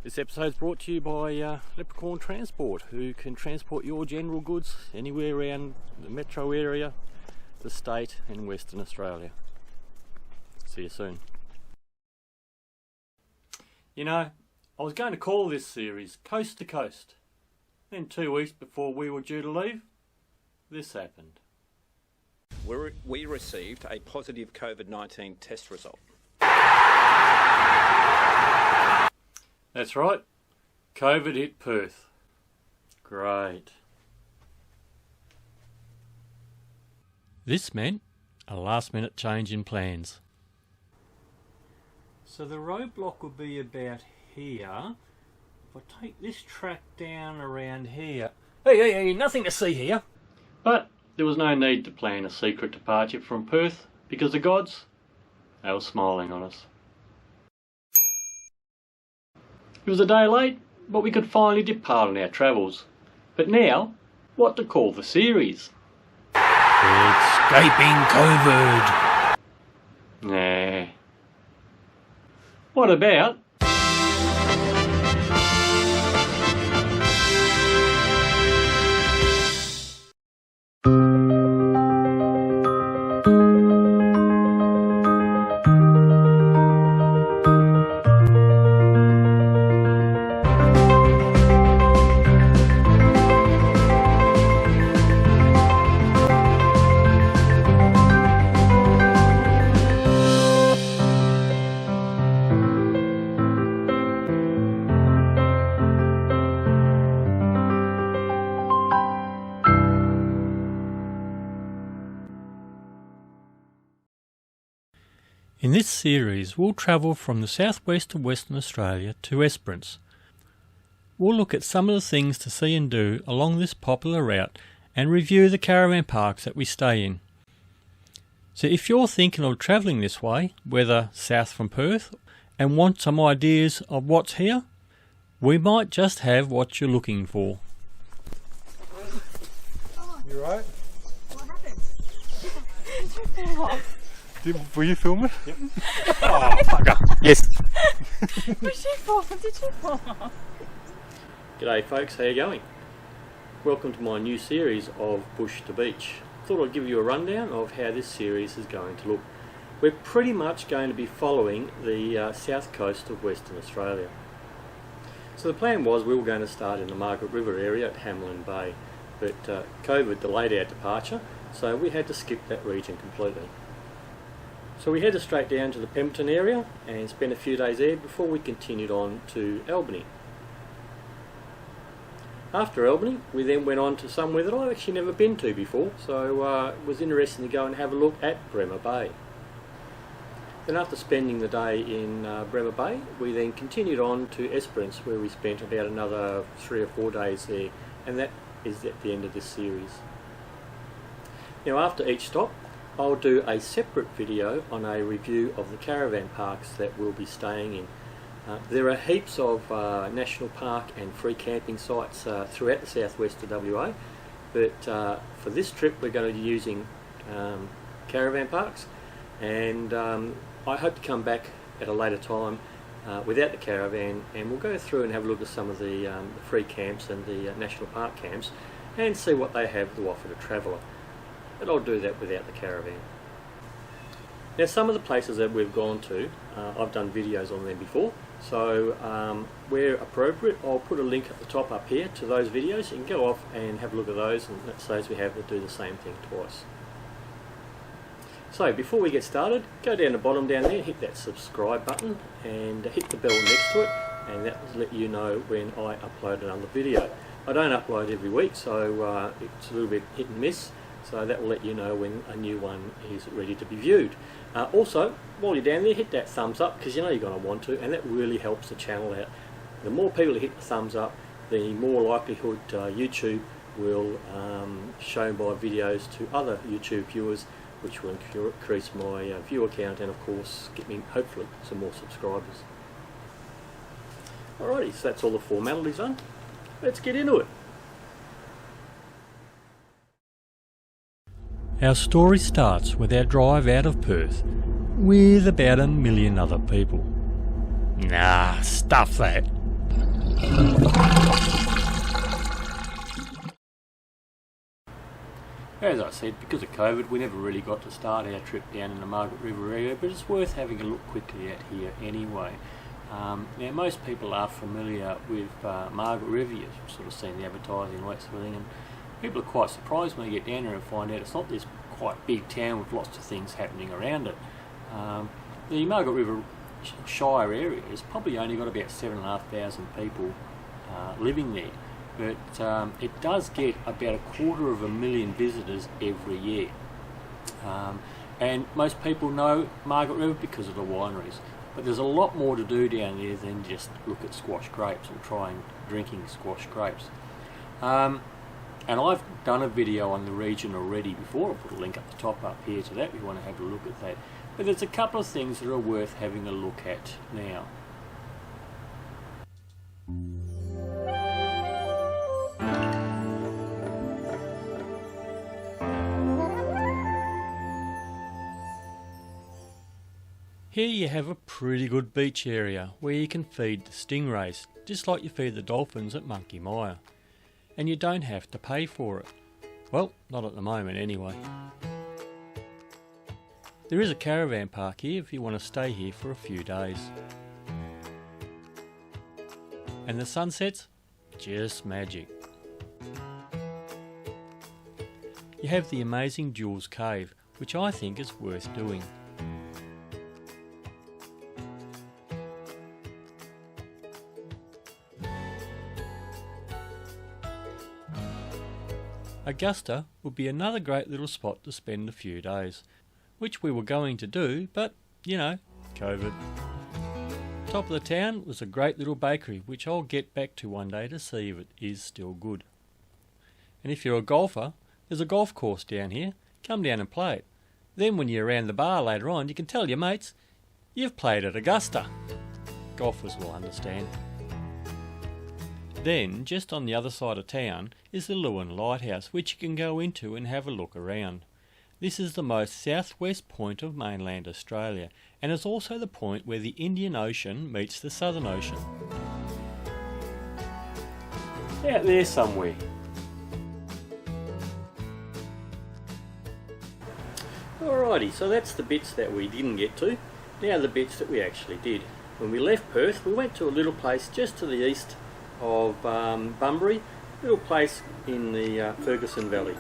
This episode is brought to you by Leprechaun Transport, who can transport your general goods anywhere around the metro area, the state and Western Australia. See you soon. You know, I was going to call this series Coast to Coast. Then 2 weeks before we were due to leave, this happened. We received a positive COVID-19 test result. That's right, COVID hit Perth. Great. This meant a last minute change in plans. So the roadblock would be about here. If I take this track down around here... Hey, nothing to see here. But there was no need to plan a secret departure from Perth because the gods, they were smiling on us. It was a day late, but we could finally depart on our travels. But now, what to call the series? Escaping COVID. Nah. What about... In this series, we'll travel from the southwest of Western Australia to Esperance. We'll look at some of the things to see and do along this popular route and review the caravan parks that we stay in. So if you're thinking of travelling this way, whether south from Perth, and want some ideas of what's here, we might just have what you're looking for. You right? What happened? Did you fall off? Were you filming? Yep. Oh, fucker. Yes. Did you fall off? G'day folks, how you going? Welcome to my new series of Bush to Beach. Thought I'd give you a rundown of how this series is going to look. We're pretty much going to be following the south coast of Western Australia. So the plan was we were going to start in the Margaret River area at Hamlin Bay, but COVID delayed our departure, so we had to skip that region completely. So we headed straight down to the Pemberton area and spent a few days there before we continued on to Albany. After Albany, we then went on to somewhere that I've actually never been to before, so it was interesting to go and have a look at Bremer Bay. Then after spending the day in Bremer Bay, we then continued on to Esperance, where we spent about another 3 or 4 days there, and that is at the end of this series. Now after each stop, I'll do a separate video on a review of the caravan parks that we'll be staying in. There are heaps of national park and free camping sites throughout the southwest of WA, but for this trip we're going to be using caravan parks, and I hope to come back at a later time without the caravan, and we'll go through and have a look at some of the free camps and the national park camps and see what they have to offer to traveller. But I'll do that without the caravan. Now some of the places that we've gone to, I've done videos on them before, so where appropriate I'll put a link at the top up here to those videos. You can go off and have a look at those, and that saves we have to do the same thing twice. So before we get started, go down the bottom down there, hit that subscribe button and hit the bell next to it, and that will let you know when I upload another video. I don't upload every week, so it's a little bit hit and miss. So that will let you know when a new one is ready to be viewed. Also, while you're down there, hit that thumbs up, because you know you're going to want to, and that really helps the channel out. The more people that hit the thumbs up, the more likelihood YouTube will show my videos to other YouTube viewers, which will increase my viewer count and of course get me hopefully some more subscribers. Alrighty, so that's all the formalities done. Let's get into it. Our story starts with our drive out of Perth, with about 1 million other people. Nah, stuff that. As I said, because of COVID, we never really got to start our trip down in the Margaret River area, but it's worth having a look quickly at here anyway. Now, most people are familiar with Margaret River. You've sort of seen the advertising and that sort of thing, and people are quite surprised when they get down there and find out it's not this quite big town with lots of things happening around it. The Margaret River Shire area has probably only got about 7,500 people living there. But it does get about 250,000 visitors every year. And most people know Margaret River because of the wineries. But there's a lot more to do down there than just look at squash grapes or trying drinking squash grapes. And I've done a video on the region already before. I'll put a link up the top up here to that if you want to have a look at that. But there's a couple of things that are worth having a look at now. Here you have a pretty good beach area where you can feed the stingrays, just like you feed the dolphins at Monkey Mire. And you don't have to pay for it. Well, not at the moment anyway. There is a caravan park here if you want to stay here for a few days. And the sunsets? Just magic. You have the amazing Jules Cave, which I think is worth doing. Augusta would be another great little spot to spend a few days, which we were going to do, but, you know, COVID. Top of the town was a great little bakery, which I'll get back to one day to see if it is still good. And if you're a golfer, there's a golf course down here. Come down and play it. Then when you're around the bar later on, you can tell your mates, you've played at Augusta. Golfers will understand. Then, just on the other side of town, is the Lewin Lighthouse, which you can go into and have a look around. This is the most southwest point of mainland Australia, and is also the point where the Indian Ocean meets the Southern Ocean. Out there somewhere. Alrighty, so that's the bits that we didn't get to. Now the bits that we actually did. When we left Perth, we went to a little place just to the east of Bunbury, little place in the Ferguson Valley.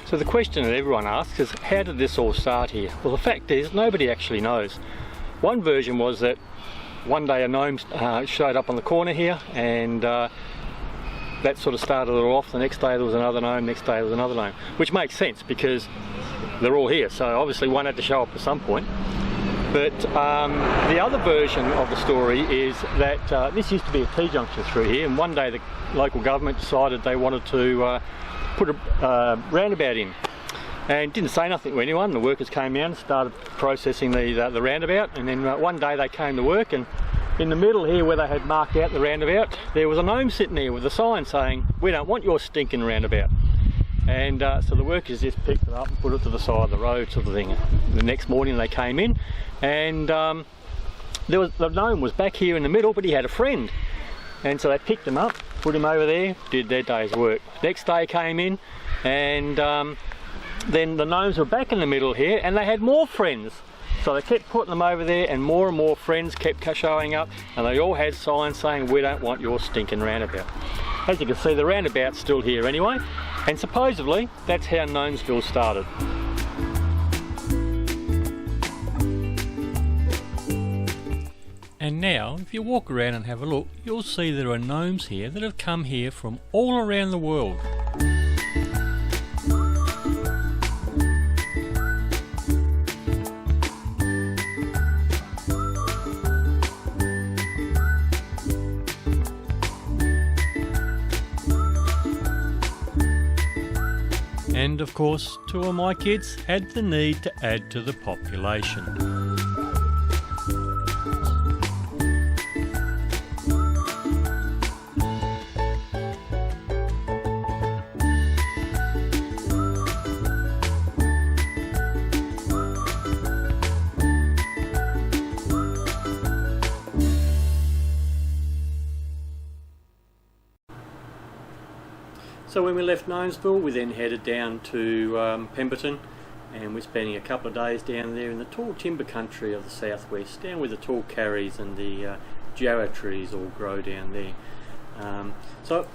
So the question that everyone asks is, how did this all start here? Well, the fact is, nobody actually knows. One version was that one day a gnome showed up on the corner here, and that sort of started it off. The next day there was another gnome, next day there was another gnome, which makes sense because they're all here, so obviously one had to show up at some point. But the other version of the story is that this used to be a T-junction through here, and one day the local government decided they wanted to put a roundabout in, and didn't say nothing to anyone. The workers came out and started processing the roundabout, and then one day they came to work, and in the middle here where they had marked out the roundabout, there was a gnome sitting there with a sign saying, "We don't want your stinking roundabout." And so the workers just picked it up and put it to the side of the road, sort of thing. The next morning they came in, and the gnome was back here in the middle, but he had a friend, and so they picked him up put him over there, did their day's work. Next day came in, and then the gnomes were back in the middle here, and they had more friends. So they kept putting them over there, and more friends kept showing up, and they all had signs saying, "We don't want your stinking roundabout." As you can see, the roundabout's still here anyway, and supposedly that's how Gnomesville started. And now, if you walk around and have a look, you'll see there are gnomes here that have come here from all around the world. And of course, two of my kids had the need to add to the population. So when we left Gnomesville, we then headed down to Pemberton, and we're spending a couple of days down there in the tall timber country of the southwest, down where the tall Carys and the jarrah trees all grow down there. So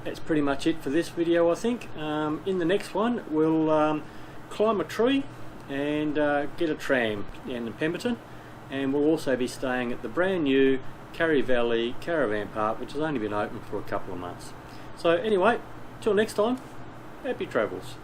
that's pretty much it for this video, I think. In the next one, we'll climb a tree and get a tram down to Pemberton, and we'll also be staying at the brand new Cary Valley Caravan Park, which has only been open for a couple of months. So anyway, till next time, happy travels.